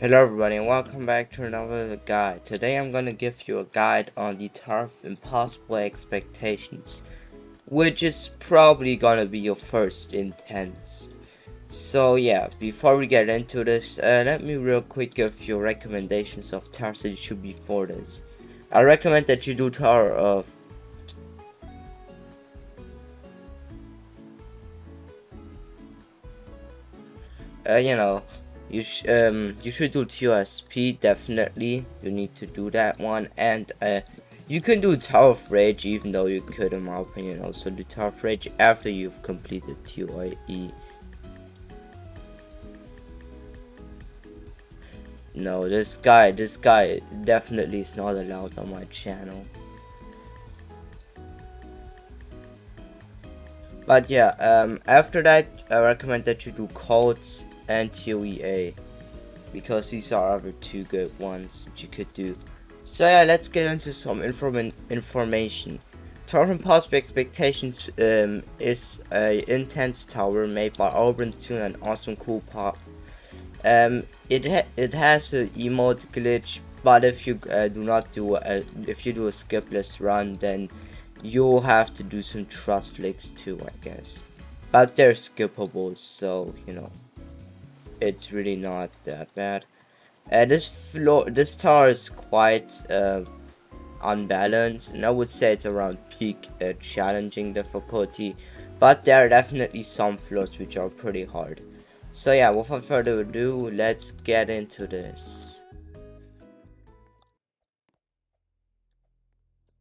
Hello everybody and welcome back to another guide. Today I'm gonna give you a guide on the Tower of Impossible Expectations, which is probably gonna be your first intense. So yeah, before we get into this, let me real quick give you recommendations of towers that you should be for this. I recommend that you do Tower of you know, you should do TOSP definitely. You need to do that one, and you can do Tower of Rage, even though you could, in my opinion, also do Tower of Rage after you've completed TOE. No, this guy definitely is not allowed on my channel. But yeah, after that, I recommend that you do Codes and TOEA, because these are other two good ones that you could do. So yeah, let's get into some information. Tower of Impossible Expectations is a intense tower made by Auburn Tune and Awesome Cool Pop. It has an emote glitch, but if you if you do a skipless run, then you'll have to do some trust flicks too, I guess. But they're skippable, so you know it's really not that bad. This tower is quite unbalanced, and I would say it's around peak challenging difficulty, but there are definitely some floors which are pretty hard. So yeah, without further ado, let's get into this.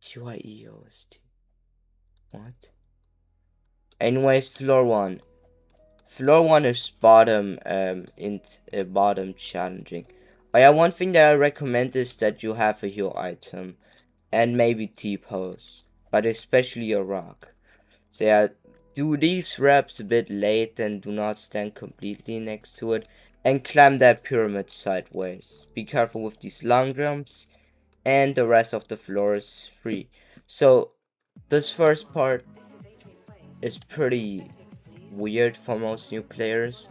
TYEOST. What? Anyways, floor one. Floor one is bottom challenging. Oh yeah, one thing that I recommend is that you have a heal item and maybe T-pose, but especially a rock. So yeah, do these reps a bit late and do not stand completely next to it, and climb that pyramid sideways. Be careful with these long jumps, and the rest of the floor is free. So this first part is pretty weird for most new players.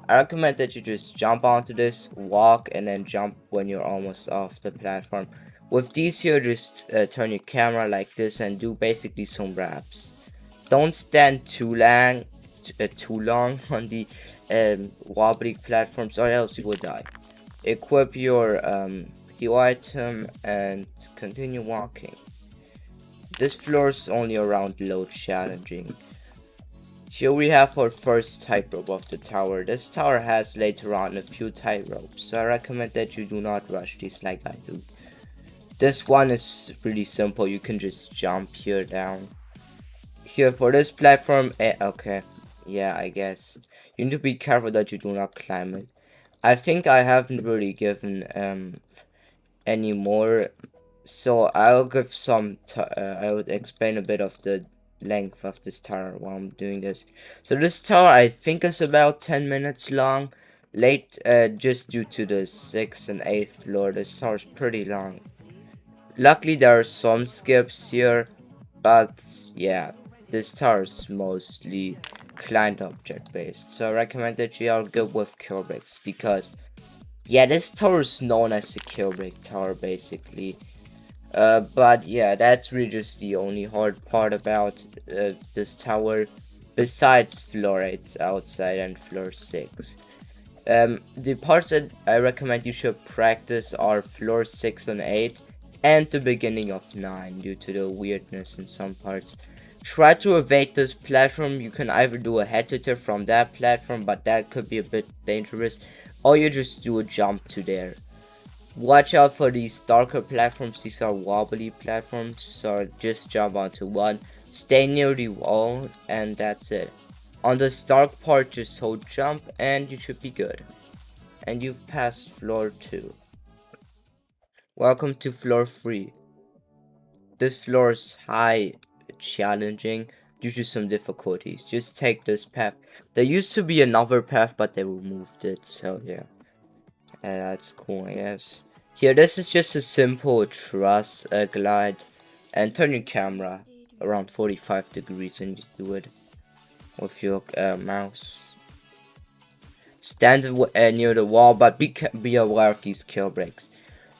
I recommend that you just jump onto this, walk, and then jump when you're almost off the platform. With these here, just turn your camera like this and do basically some wraps. Don't stand too long on the wobbly platforms, or else you will die. Equip your heal item and continue walking. This floor is only around low challenging. Here we have our first tightrope of the tower. This tower has later on a few tightropes, so I recommend that you do not rush these like I do. This one is really simple, you can just jump here down. Here for this platform, okay, yeah, I guess. You need to be careful that you do not climb it. I think I haven't really given any more, so I'll give I would explain a bit of the length of this tower while I'm doing this. So this tower I think is about 10 minutes long. Late, just due to the 6th and 8th floor, this tower is pretty long. Luckily there are some skips here, but yeah, this tower is mostly client object based, so I recommend that you are good with Kubrick's, because yeah, this tower is known as the Kubrick tower basically. But yeah, that's really just the only hard part about this tower, besides floor 8 outside and floor 6. The parts that I recommend you should practice are floor 6 and 8, and the beginning of 9, due to the weirdness in some parts. Try to evade this platform. You can either do a head-to-toe from that platform, but that could be a bit dangerous, or you just do a jump to there. Watch out for these darker platforms. These are wobbly platforms, so just jump onto one, stay near the wall, and that's it. On the dark part, just hold jump and you should be good. And you've passed floor 2. Welcome to floor 3. This floor is high challenging due to some difficulties. Just take this path. There used to be another path, but they removed it, so yeah. And that's cool, I guess. Here, this is just a simple truss glide, and turn your camera around 45 degrees when you do it with your mouse. stand near the wall, but be aware of these kill breaks.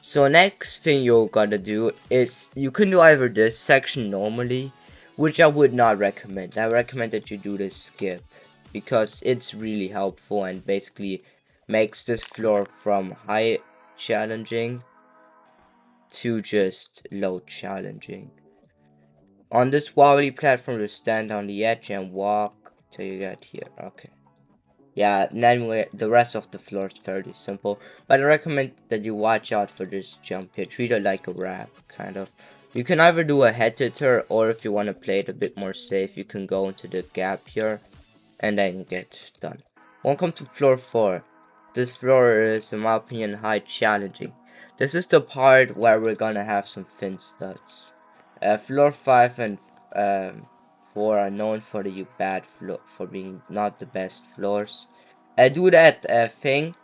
So next thing you're gonna do is you can do either this section normally, which I would not recommend. I recommend that you do the skip because it's really helpful and basically makes this floor from high challenging to just low challenging. On this wobbly platform, you stand on the edge and walk till you get here. Okay. Yeah, and then the rest of the floor is fairly simple, but I recommend that you watch out for this jump here. Treat it like a wrap, kind of. You can either do a head hitter, or if you want to play it a bit more safe, you can go into the gap here, and then get done. Welcome to floor 4. This floor is, in my opinion, high challenging. This is the part where we're gonna have some fin studs. Floor 5 and 4 are known for the bad floor, for being not the best floors. Do that thing.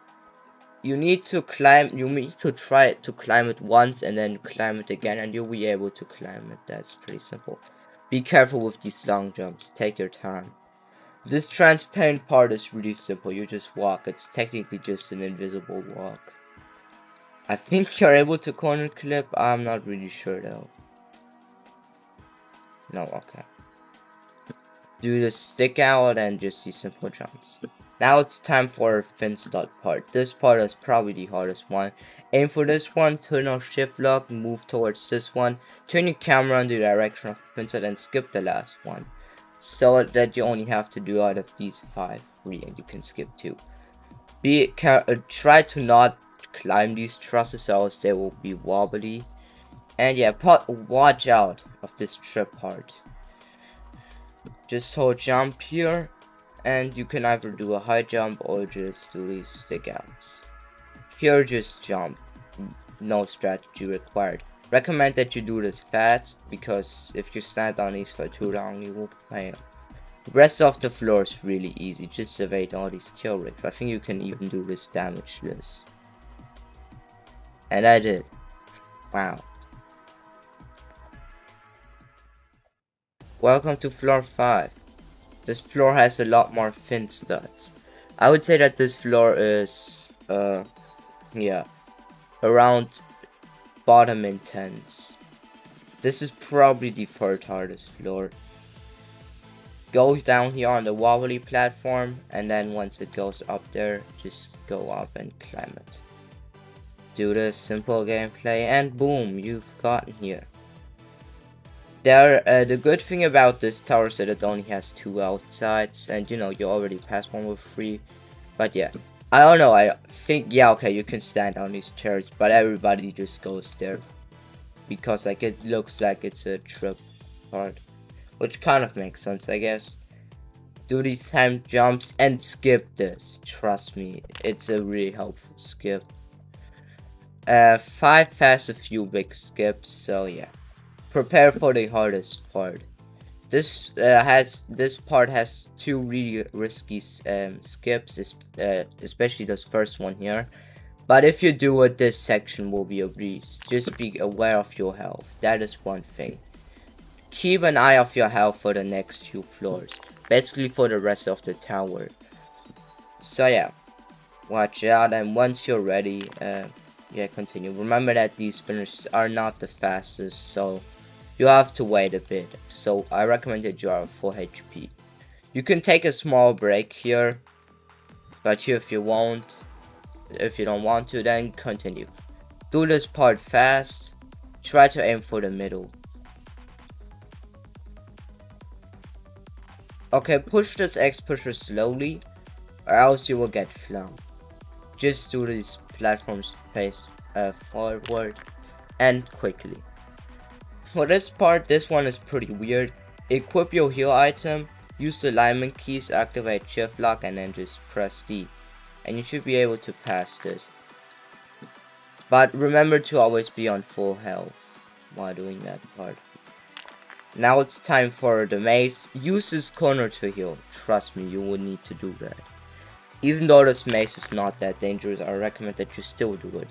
You need to climb. You need to try to climb it once and then climb it again, and you'll be able to climb it. That's pretty simple. Be careful with these long jumps. Take your time. This transparent part is really simple. You just walk. It's technically just an invisible walk. I think you're able to corner clip. I'm not really sure though. No, okay. Do the stick out and just see simple jumps. Now it's time for fin stud part. This part is probably the hardest one. Aim for this one, turn on shift lock, move towards this one, turn your camera in the direction of the fin stud and skip the last one. So that you only have to do out of these 5 3 and you can skip 2. Try to not climb these trusses else they will be wobbly. And yeah, watch out of this trip part. Just hold jump here, and you can either do a high jump or just do these stick outs. Here just jump, no strategy required. Recommend that you do this fast, because if you stand on these for too long you will fail. The rest of the floor is really easy, just evade all these kill rates. I think you can even do this damageless. And I did. Wow. Welcome to floor 5. This floor has a lot more fin studs. I would say that this floor is, yeah, around bottom intense. This is probably the third hardest floor. Go down here on the wobbly platform, and then once it goes up there, just go up and climb it. Do the simple gameplay, and boom, you've gotten here. The good thing about this tower is that it only has 2 outsides, and you know, you already passed one with 3. But yeah, I don't know, I think, yeah, okay, you can stand on these chairs, but everybody just goes there. Because like it looks like it's a trip part, which kind of makes sense, I guess. Do these time jumps and skip this, trust me, it's a really helpful skip. 5 has a few big skips, so yeah. Prepare for the hardest part. This part has 2 really risky skips, especially this first one here. But if you do it, this section will be a breeze. Just be aware of your health. That is one thing. Keep an eye of your health for the next few floors. Basically for the rest of the tower. So yeah, watch out, and once you're ready, yeah, continue. Remember that these spinners are not the fastest, so you have to wait a bit. So I recommend that you are full HP. You can take a small break here, but if you don't want to, then continue. Do this part fast. Try to aim for the middle. Okay, push this X pusher slowly, or else you will get flung. Just do these platforms pace forward and quickly. For this part, this one is pretty weird. Equip your heal item, use the alignment keys, activate shift lock, and then just press D. And you should be able to pass this. But remember to always be on full health while doing that part. Now it's time for the maze. Use this corner to heal. Trust me, you will need to do that. Even though this maze is not that dangerous, I recommend that you still do it.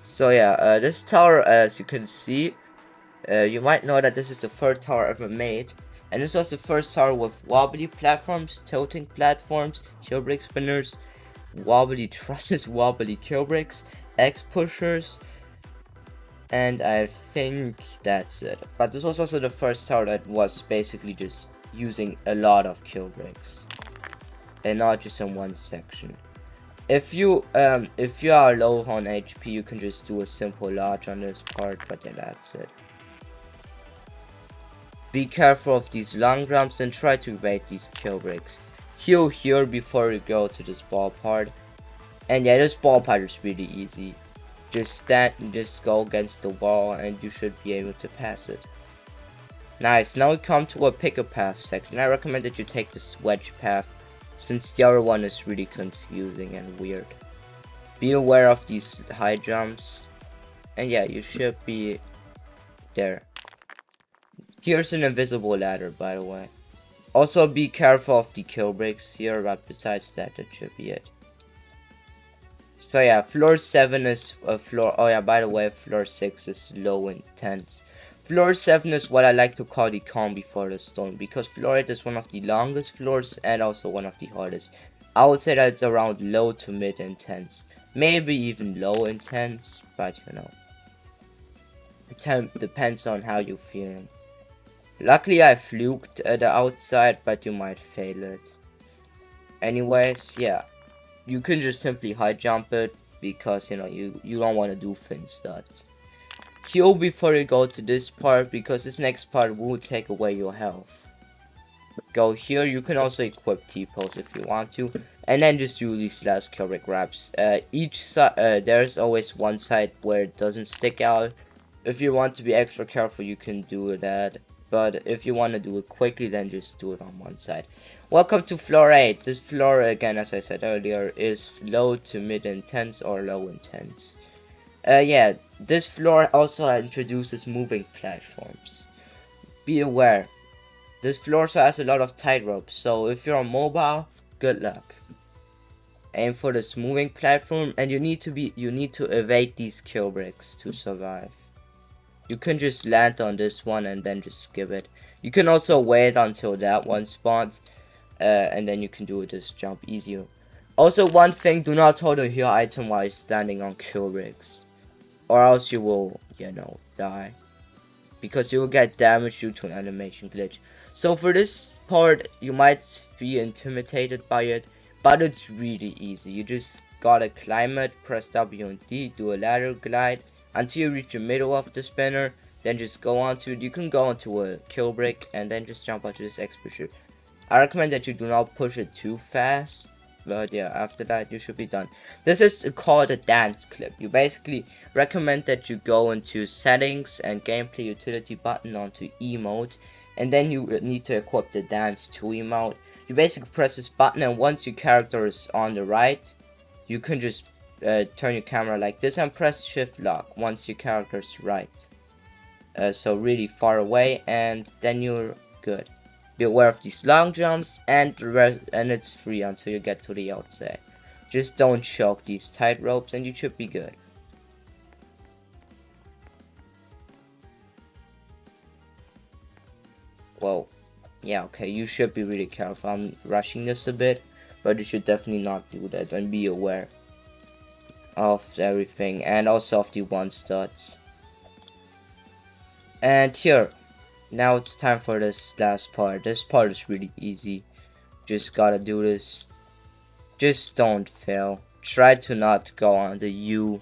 So yeah, this tower, as you can see, you might know that this is the third tower ever made. And this was the first tower with wobbly platforms, tilting platforms, kill brick spinners, wobbly trusses, wobbly kill bricks, X pushers, and I think that's it. But this was also the first tower that was basically just using a lot of kill bricks, and not just in one section. If you are low on HP, you can just do a simple lodge on this part, but yeah, that's it. Be careful of these long jumps and try to evade these kill bricks. Heal here before you go to this ball part. And yeah, this ball part is really easy. Just go against the wall and you should be able to pass it. Nice, now we come to a pick a path section. I recommend that you take this wedge path, since the other one is really confusing and weird. Be aware of these high jumps. And yeah, you should be there. Here's an invisible ladder, by the way. Also be careful of the kill bricks here, but besides that, that should be it. So yeah, floor 7 is a floor. Oh yeah, by the way, floor 6 is low intense. Floor 7 is what I like to call the calm before the storm, because floor 8 is one of the longest floors and also one of the hardest. I would say that it's around low to mid intense, maybe even low intense, but you know, it depends on how you're feeling. Luckily I fluked the outside, but you might fail it. Anyways, yeah, you can just simply high jump it, because you know you don't want to do fin studs. Heal before you go to this part, because this next part will take away your health. Go here. You can also equip T-pose if you want to, and then just use these last kill brick grabs. Each side, there's always one side where it doesn't stick out. If you want to be extra careful, you can do that. But if you want to do it quickly, then just do it on one side. Welcome to floor 8. This floor, again, as I said earlier, is low to mid intense or low intense. Yeah, this floor also introduces moving platforms. Be aware, this floor also has a lot of tightrope, so if you're on mobile, good luck. Aim for this moving platform, and you need to evade these kill bricks to survive. You can just land on this one and then just skip it. You can also wait until that one spawns, and then you can do this jump easier. Also, one thing, do not hold a heal item while you're standing on kill bricks, or else you will, you know, die, because you will get damaged due to an animation glitch. So for this part, you might be intimidated by it, but it's really easy. You just gotta climb it, press W and D, do a ladder glide until you reach the middle of the spinner, then just go onto it. You can go onto a kill brick and then just jump onto this X pusher. I recommend that you do not push it too fast, but yeah, after that you should be done. This is called a dance clip. You basically recommend that you go into settings and gameplay utility button onto emote, and then you need to equip the dance to emote. You basically press this button, and once your character is on the right, you can just turn your camera like this and press shift lock once your character is right, so really far away, and then you're good. Be aware of these long jumps, and it's free until you get to the outside. Just don't choke these tight ropes and you should be good. Whoa. Yeah, okay, you should be really careful. I'm rushing this a bit, but you should definitely not do that, and be aware of everything, and also of the one studs. And here, now it's time for this last part. This part is really easy. Just gotta do this. Just don't fail. Try to not go on the U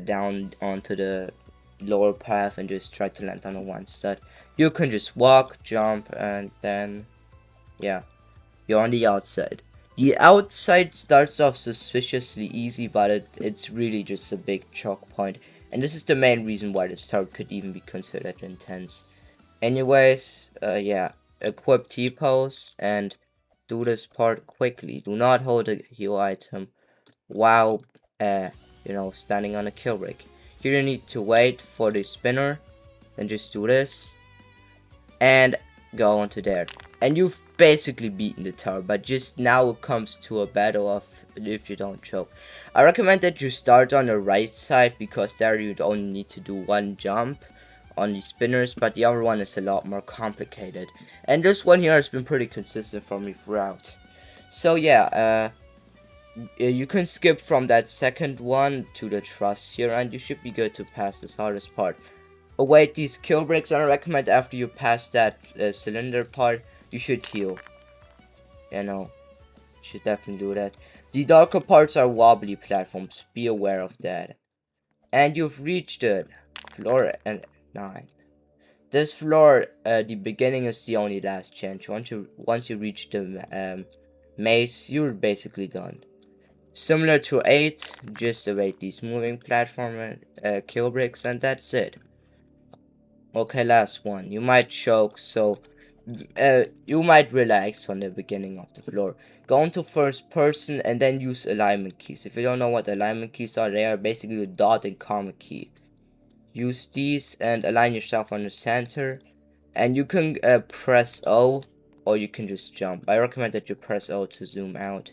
down onto the lower path, and just try to land on the one stud. You can just walk, jump, and then yeah, you're on the outside. The outside starts off suspiciously easy, but it's really just a big choke point, and this is the main reason why this tower could even be considered intense. Anyways, yeah, equip T-pose and do this part quickly. Do not hold a heal item while you know, standing on a kill brick. Here you need to wait for the spinner, then just do this and go onto there, and you've basically beaten the tower. But just now it comes to a battle of if you don't choke. I recommend that you start on the right side, because there you'd only need to do one jump on the spinners, but the other one is a lot more complicated. And this one here has been pretty consistent for me throughout. So yeah, you can skip from that second one to the trust here, and you should be good to pass this hardest part. Await these kill bricks, and I recommend after you pass that cylinder part, you should heal. You know, you should definitely do that. The darker parts are wobbly platforms, be aware of that. And you've reached it. Floor 9. This floor, the beginning is the only last chance. Once you reach the maze, you're basically done. Similar to 8, just await these moving platform kill bricks, and that's it. Okay, last one. You might choke, so you might relax on the beginning of the floor. Go into first person and then use alignment keys. If you don't know what alignment keys are, they are basically the dot and comma key. Use these and align yourself on the center, and you can press O, or you can just jump. I recommend that you press O to zoom out.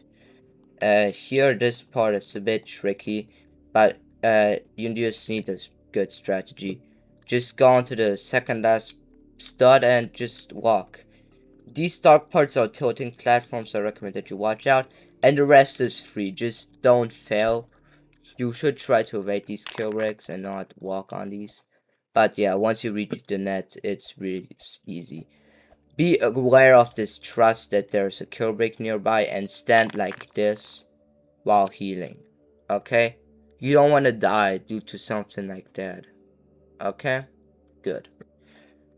Here this part is a bit tricky, but you just need a good strategy. Just go onto the second last stud and just walk. These dark parts are tilting platforms, so I recommend that you watch out, and the rest is free. Just don't fail. You should try to evade these kill bricks and not walk on these. But yeah, once you reach the net, it's really easy. Be aware of this trust that there's a kill brick nearby, and stand like this while healing. Okay? You don't want to die due to something like that. Okay? Good.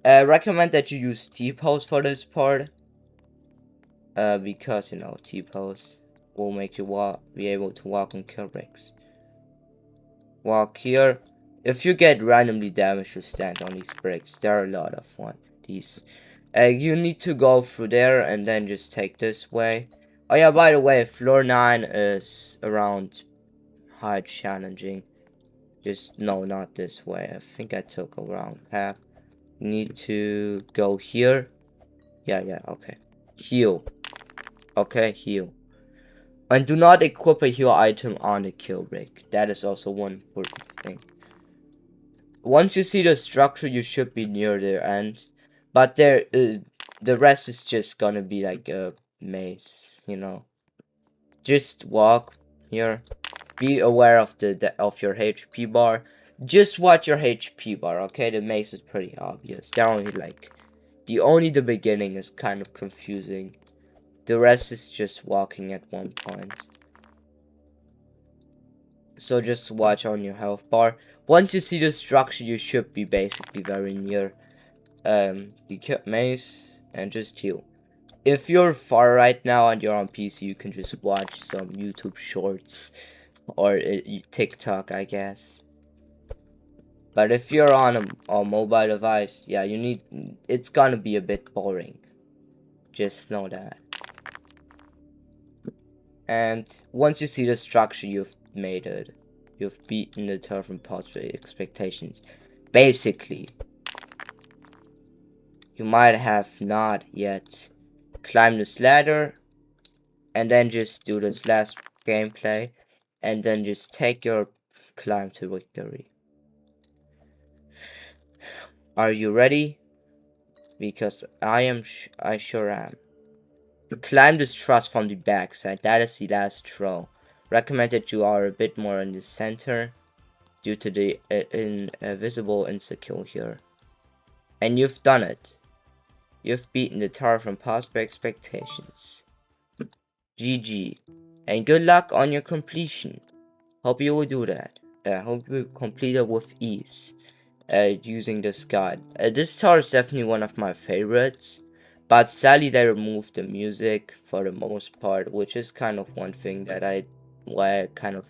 Recommend that you use T-pose for this part. Because, you know, T-pose will make you be able to walk on kill bricks. Walk here. If you get randomly damaged, you stand on these bricks. There are a lot of these. You need to go through there and then just take this way. Oh yeah, by the way, floor 9 is around hard challenging. Just no, not this way. I think I took a wrong path. You need to go here. Yeah, okay. Heal. Okay, heal. And do not equip a heal item on the kill brick. That is also one important thing. Once you see the structure, you should be near the end. But the rest is just gonna be like a maze, you know. Just walk here. Be aware of of your HP bar. Just watch your HP bar, okay? The maze is pretty obvious. They're only like the beginning is kind of confusing. The rest is just walking at one point. So just watch on your health bar. Once you see the structure, you should be basically very near the maze, and just heal. If you're far right now and you're on PC, you can just watch some YouTube shorts or TikTok, I guess. But if you're on a mobile device, yeah, it's gonna be a bit boring. Just know that. And once you see the structure, you've made it. You've beaten the turf and possible expectations. Basically, you might have not yet climbed this ladder, and then just do this last gameplay, and then just take your climb to victory. Are you ready? Because I sure am. Climb this truss from the backside. That is the last throw. Recommend that you are a bit more in the center due to the invisible insecure here. And you've done it. You've beaten the tower from possible expectations. GG. And good luck on your completion. Hope you will do that. Hope you complete it with ease. Using this guide. This tower is definitely one of my favorites. But sadly they removed the music for the most part, which is kind of one thing that why I kind of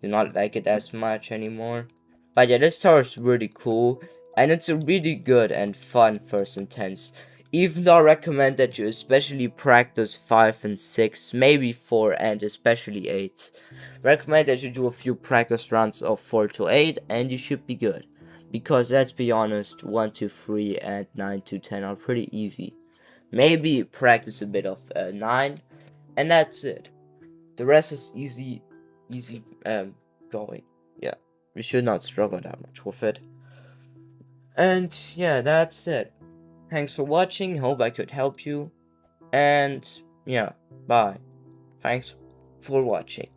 do not like it as much anymore. But yeah, this tower is really cool, and it's a really good and fun first intense. Even though I recommend that you especially practice 5 and 6, maybe 4 and especially 8. Recommend that you do a few practice runs of 4 to 8 and you should be good. Because let's be honest, 1 to 3 and 9 to 10 are pretty easy. Maybe practice a bit of 9, and that's it. The rest is easy going. Yeah, you should not struggle that much with it. And yeah, that's it. Thanks for watching. Hope I could help you. And yeah, bye. Thanks for watching.